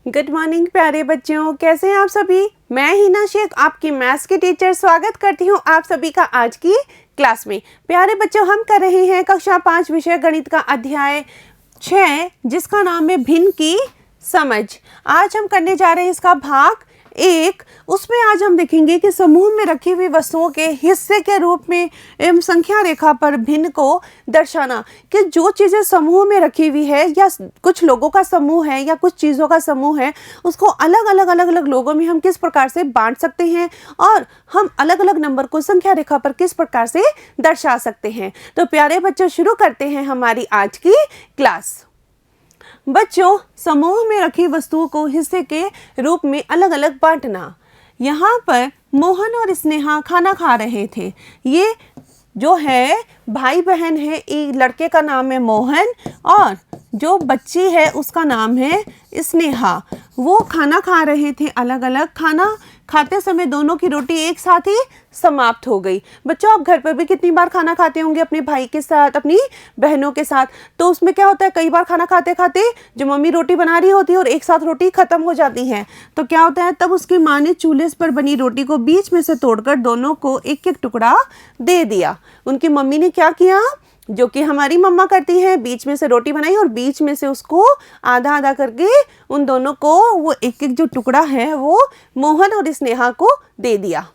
Good morning प्यारे बच्चों, कैसे हैं आप सभी। मैं हिना शेख आपकी मैथ्स की टीचर स्वागत करती हूं आप सभी का आज की क्लास में। प्यारे बच्चों, हम कर रहे हैं कक्षा 5 विषय गणित का अध्याय 6 जिसका नाम है भिन्न की समझ। आज हम करने जा रहे हैं इसका भाग 1। उसमें आज हम देखेंगे कि समूह में रखी हुई वस्तुओं के हिस्से के रूप में एवं संख्या रेखा पर भिन्न को दर्शाना, कि जो चीज़ें समूह में रखी हुई है या कुछ लोगों का समूह है या कुछ चीज़ों का समूह है, उसको अलग अलग लोगों में हम किस प्रकार से बांट सकते हैं और हम अलग अलग नंबर को संख्या रेखा पर किस प्रकार से दर्शा सकते हैं। तो प्यारे बच्चों, शुरू करते हैं हमारी आज की क्लास। बच्चों, समूह में रखी वस्तुओं को हिस्से के रूप में अलग अलग बांटना। यहाँ पर मोहन और स्नेहा खाना खा रहे थे। ये जो है भाई बहन है, एक लड़के का नाम है मोहन और जो बच्ची है उसका नाम है स्नेहा। वो खाना खा रहे थे अलग अलग। खाना खाते समय दोनों की रोटी एक साथ ही समाप्त हो गई। बच्चों, आप घर पर भी कितनी बार खाना खाते होंगे अपने भाई के साथ, अपनी बहनों के साथ। तो उसमें क्या होता है, कई बार खाना खाते खाते जो मम्मी रोटी बना रही होती है और एक साथ रोटी खत्म हो जाती है, तो क्या होता है, तब उसकी माँ ने चूल्हे पर बनी रोटी को बीच में से तोड़कर दोनों को एक एक टुकड़ा दे दिया। उनकी मम्मी ने क्या किया, जो कि हमारी मम्मा करती है, बीच में से रोटी बनाई और बीच में से उसको आधा आधा करके उन दोनों को वो एक एक जो टुकड़ा है वो मोहन और स्नेहा को दे दिया।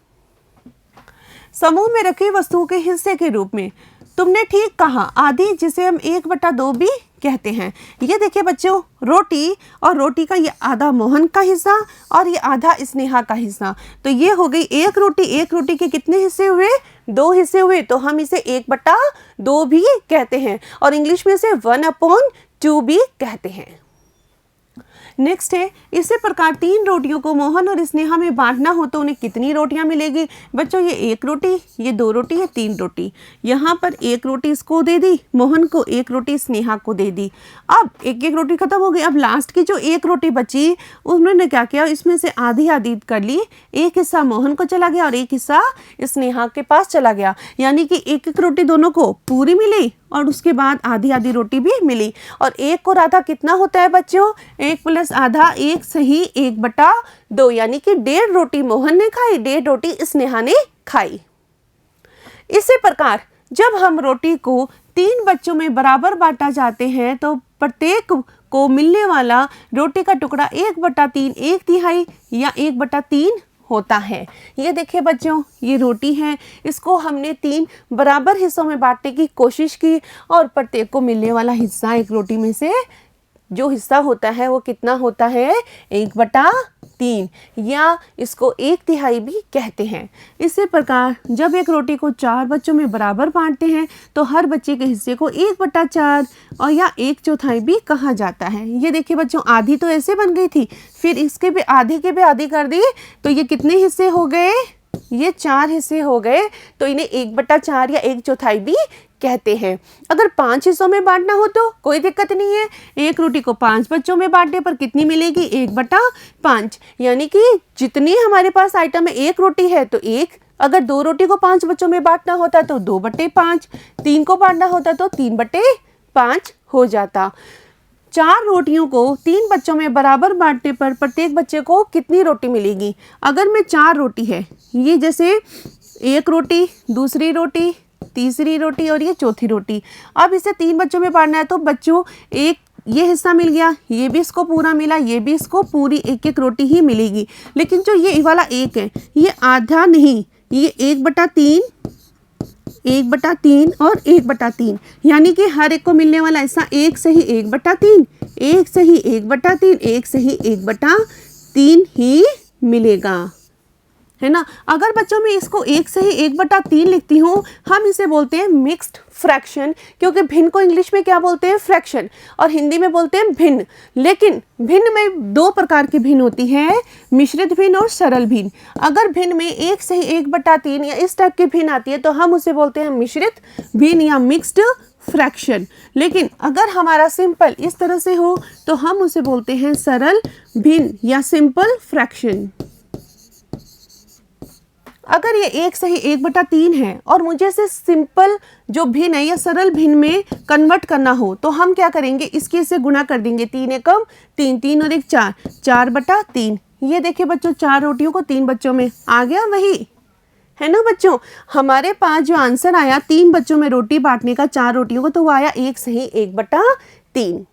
समूह में रखी वस्तुओं के हिस्से के रूप में तुमने ठीक कहा, आधी, जिसे हम 1/2 भी कहते हैं। ये देखिए बच्चों, रोटी और रोटी का ये आधा मोहन का हिस्सा और ये आधा स्नेहा का हिस्सा। तो ये हो गई एक रोटी। एक रोटी के कितने हिस्से हुए, 2 हिस्से हुए, तो हम इसे 1/2 भी कहते हैं और इंग्लिश में इसे 1/2 भी कहते हैं। नेक्स्ट है, इसी प्रकार 3 रोटियों को मोहन और स्नेहा में बांटना हो तो उन्हें कितनी रोटियां मिलेगी। बच्चों, ये 1 रोटी, ये 2 रोटी, ये 3 रोटी। यहाँ पर 1 रोटी इसको दे दी मोहन को, 1 रोटी स्नेहा को दे दी। अब एक एक रोटी खत्म हो गई। अब लास्ट की जो 1 रोटी बची, उन्होंने क्या किया, इसमें से आधी आधी कर ली। एक हिस्सा मोहन को चला गया और एक हिस्सा स्नेहा के पास चला गया। यानी कि एक एक रोटी दोनों को पूरी मिली और उसके बाद आधी आधी रोटी भी मिली। और 1 और आधा कितना होता है बच्चों, 1 + आधा 1 सही 1/2, यानी कि 1.5 रोटी मोहन ने खाई, 1.5 रोटी स्नेहा ने खाई। इसी प्रकार जब हम रोटी को 3 बच्चों में बराबर बांटा जाते हैं तो प्रत्येक को मिलने वाला रोटी का टुकड़ा 1/3, 1/3 या 1/3 होता है। ये देखिए बच्चों, ये रोटी है, इसको हमने 3 बराबर हिस्सों में बांटने की कोशिश की और प्रत्येक को मिलने वाला हिस्सा एक रोटी में से जो हिस्सा होता है वो कितना होता है, 1/3, या इसको 1/3 भी कहते हैं। इसी प्रकार जब एक रोटी को 4 बच्चों में बराबर बांटते हैं तो हर बच्चे के हिस्से को 1/4 और या 1/4 भी कहा जाता है। ये देखिए बच्चों, आधी तो ऐसे बन गई थी, फिर इसके भी आधी के भी आधी कर दी, तो ये कितने हिस्से हो गए, ये 4 हिस्से हो गए। तो इन्हें 1/4 या 1/4 भी कहते हैं। अगर 5 हिस्सों में बांटना हो तो कोई दिक्कत नहीं है। एक रोटी को 5 बच्चों में बांटने पर कितनी मिलेगी, 1/5, यानी कि जितनी हमारे पास आइटम है, 1 रोटी है तो 1। अगर 2 रोटी को 5 बच्चों में बांटना होता तो 2/5, 3 को बांटना होता तो 3/5 हो जाता। 4 रोटियों को 3 बच्चों में बराबर बांटने पर प्रत्येक बच्चे को कितनी रोटी मिलेगी। अगर मैं 4 रोटी है, ये जैसे 1 रोटी, दूसरी रोटी, तीसरी रोटी और ये चौथी रोटी, अब इसे 3 बच्चों में बांटना है तो बच्चों एक ये हिस्सा मिल गया, ये भी इसको पूरा मिला, ये भी इसको पूरी एक एक रोटी ही मिलेगी। लेकिन जो ये वाला 1 है, ये आधा नहीं, ये 1/3, 1/3 और 1/3, यानी कि हर एक को मिलने वाला हिस्सा 1 सही 1/3, 1 सही 1/3, 1 सही 1/3 ही मिलेगा, है ना। अगर बच्चों में इसको 1 सही 1/3 लिखती हूँ, हम इसे बोलते हैं मिक्स्ड फ्रैक्शन, क्योंकि भिन्न को इंग्लिश में क्या बोलते हैं, फ्रैक्शन, और हिंदी में बोलते हैं भिन्न। लेकिन भिन्न में 2 प्रकार की भिन्न होती है, मिश्रित भिन्न और सरल भिन्न। अगर भिन्न में 1 सही 1/3 या इस टाइप की भिन्न आती है तो हम उसे बोलते हैं मिश्रित भिन्न या मिक्स्ड फ्रैक्शन। लेकिन अगर हमारा सिंपल इस तरह से हो तो हम उसे बोलते हैं सरल भिन्न या सिंपल फ्रैक्शन। अगर ये एक सही 1/3 है और मुझे इसे सिंपल जो भिन्न है या सरल भिन्न में कन्वर्ट करना हो तो हम क्या करेंगे, इसके से गुणा कर देंगे। 3 एकम 3, 3 और 1 4, 4/3। ये देखिए बच्चों 4 रोटियों को 3 बच्चों में आ गया वही, है ना बच्चों। हमारे पास जो आंसर आया 3 बच्चों में रोटी बांटने का 4 रोटियों को, तो वो आया एक सही 1/3।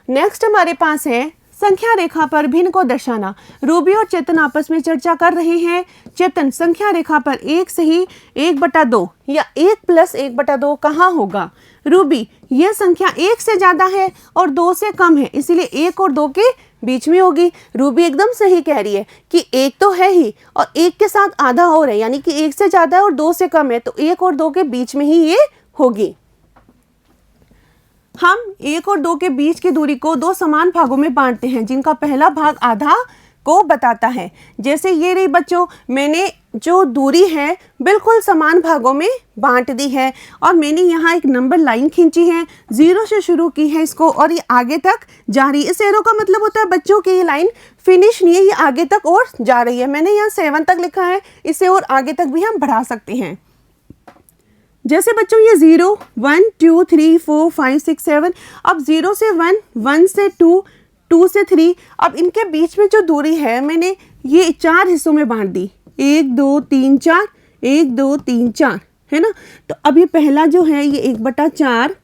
नेक्स्ट हमारे पास है संख्या रेखा पर भिन्न को दर्शाना। रूबी और चेतन आपस में चर्चा कर रहे हैं। चेतन, संख्या रेखा पर एक सही 1/2 या 1 + 1/2 कहाँ होगा? रूबी, यह संख्या 1 से ज्यादा है और 2 से कम है, इसीलिए 1 और 2 के बीच में होगी। रूबी एकदम सही कह रही है कि 1 तो है ही और 1 के साथ आधा और है, यानी कि 1 से ज्यादा है और 2 से कम है, तो 1 और 2 के बीच में ही ये होगी। हम 1 और 2 के बीच की दूरी को 2 समान भागों में बांटते हैं, जिनका पहला भाग आधा को बताता है। जैसे ये रही बच्चों, मैंने जो दूरी है बिल्कुल समान भागों में बांट दी है और मैंने यहाँ एक नंबर लाइन खींची है, 0 से शुरू की है इसको और ये आगे तक जा रही है। इस एरो का मतलब होता है बच्चों की ये लाइन फिनिश नहीं है, ये आगे तक और जा रही है। मैंने यहाँ 7 तक लिखा है, इसे और आगे तक भी हम बढ़ा सकते हैं। जैसे बच्चों ये 0 1 2 3 4 5 6 7, अब 0 से 1, 1 से 2, 2 से 3, अब इनके बीच में जो दूरी है मैंने ये 4 हिस्सों में बांट दी, 1 2 3 4, 1 2 3 4, है ना। तो अब ये पहला जो है ये 1/4,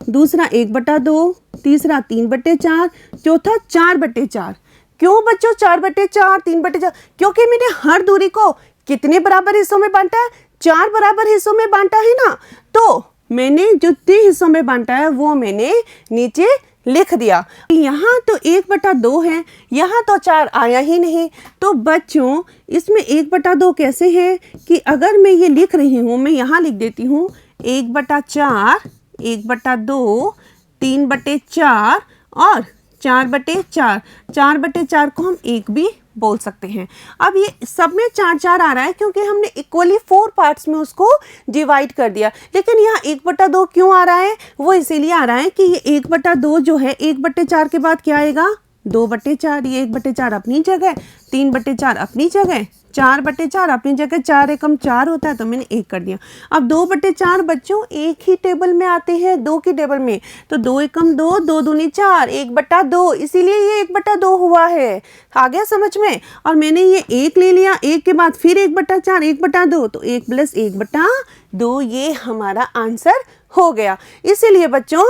दूसरा 1/2, तीसरा 3/4, चौथा 4/4। क्यों बच्चों 4/4, 3/4? क्योंकि मैंने हर दूरी को कितने बराबर हिस्सों में बांटा है? 4 बराबर हिस्सों में बांटा है ना। तो मैंने जो 3 हिस्सों में बांटा है वो मैंने नीचे लिख दिया। यहाँ तो 1/2 है, यहाँ तो 4 आया ही नहीं। तो बच्चों इसमें 1/2 कैसे है कि अगर मैं ये लिख रही हूँ, मैं यहाँ लिख देती हूँ 1/4, 1/2, 3/4 और 4/4। 4/4 को हम 1 भी बोल सकते हैं। अब ये सब में 4 4 आ रहा है क्योंकि हमने इक्वली 4 पार्ट्स में उसको डिवाइड कर दिया। लेकिन यहाँ 1/2 क्यों आ रहा है? वो इसीलिए आ रहा है कि ये 1/2 जो है 1/4 के बाद क्या आएगा? 2/4। ये 1/4 अपनी जगह, 3/4 अपनी जगह, 4/4 अपनी जगह, 4 एकम 4 होता है तो मैंने 1 कर दिया। अब 2/4 बच्चों एक ही टेबल में आते हैं, 2 की टेबल में, तो 2 एकम 2, 2 दूनी 4, 1/2, इसीलिए ये 1/2 हुआ है। आ गया समझ में? और मैंने ये 1 ले लिया, 1 के बाद फिर 1/4, 1/2, तो 1 + 1/2 ये हमारा आंसर हो गया। इसीलिए बच्चों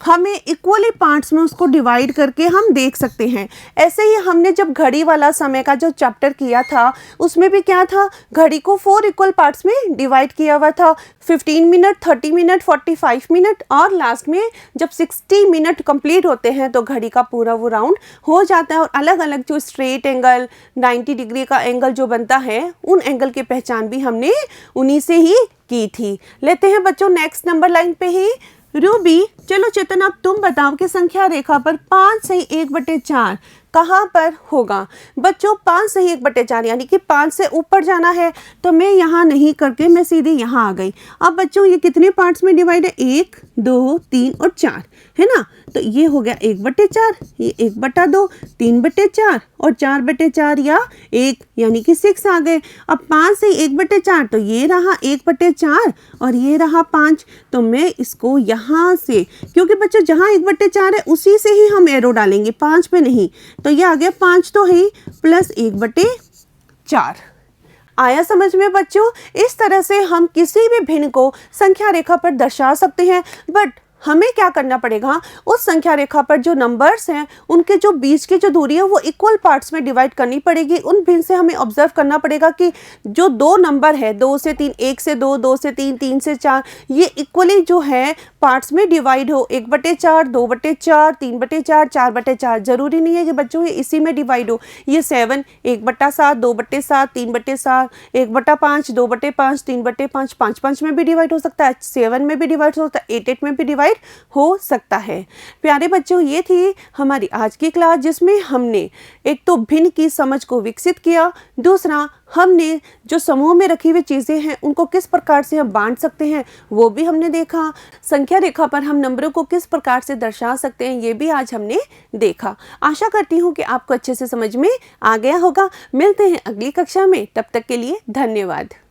हमें इक्वली पार्ट्स में उसको डिवाइड करके हम देख सकते हैं। ऐसे ही हमने जब घड़ी वाला समय का जो चैप्टर किया था उसमें भी क्या था, घड़ी को 4 इक्वल पार्ट्स में डिवाइड किया हुआ था, 15 मिनट, 30 मिनट, 45 मिनट और लास्ट में जब 60 मिनट कंप्लीट होते हैं तो घड़ी का पूरा वो राउंड हो जाता है। और अलग अलग जो स्ट्रेट एंगल, 90 डिग्री का एंगल जो बनता है उन एंगल की पहचान भी हमने उन्हीं से ही की थी। लेते हैं बच्चों नेक्स्ट नंबर लाइन पे ही। रूबी, चलो चेतन अब तुम बताओ कि संख्या रेखा पर 5 सही 1/4 कहाँ पर होगा? बच्चों 5 सही 1/4 यानी कि 5 से ऊपर जाना है, तो मैं यहाँ नहीं करके मैं सीधे यहाँ आ गई। अब बच्चों ये कितने पार्ट्स में डिवाइड है? 1 2 3 और 4, है ना। तो ये हो गया 1/4, ये 1/2, 3/4 और 4/4 या 1 यानी कि 6 आ गए। अब 5 से 1/4 तो ये रहा 1/4 और ये रहा 5। तो मैं इसको यहाँ से, क्योंकि बच्चों जहाँ 1/4 है उसी से ही हम एरो डालेंगे, 5 पे नहीं। तो ये आ गया 5 तो है प्लस 1/4। आया समझ में बच्चों? इस तरह से हम किसी भी भिन्न को संख्या रेखा पर दर्शा सकते हैं। बट हमें क्या करना पड़ेगा, उस संख्या रेखा पर जो नंबर्स हैं उनके जो बीच की जो दूरी है वो इक्वल पार्ट्स में डिवाइड करनी पड़ेगी। उन भिन्न से हमें ऑब्जर्व करना पड़ेगा कि जो 2 नंबर है 2 से 3, 1 से 2, 2 से 3, 3 से 4, ये इक्वली जो है पार्ट्स में डिवाइड हो। 1/4, 2/4, 3/4, 4/4। जरूरी नहीं है कि बच्चों ये इसी में डिवाइड हो। ये 7 1/7, 2/7, 3/7, 1/5, 2/5, 3/5, 5/5 में भी डिवाइड हो सकता है, 7 में भी डिवाइड हो सकता है, 8 में भी डिवाइड डिवाइड हो सकता है। प्यारे बच्चों, ये थी हमारी आज की क्लास, जिसमें हमने एक तो भिन्न की समझ को विकसित किया, दूसरा हमने जो समूह में रखी हुई चीज़ें हैं उनको किस प्रकार से हम बांट सकते हैं वो भी हमने देखा। संख्या रेखा पर हम नंबरों को किस प्रकार से दर्शा सकते हैं ये भी आज हमने देखा। आशा करती हूँ कि आपको अच्छे से समझ में आ गया होगा। मिलते हैं अगली कक्षा में, तब तक के लिए धन्यवाद।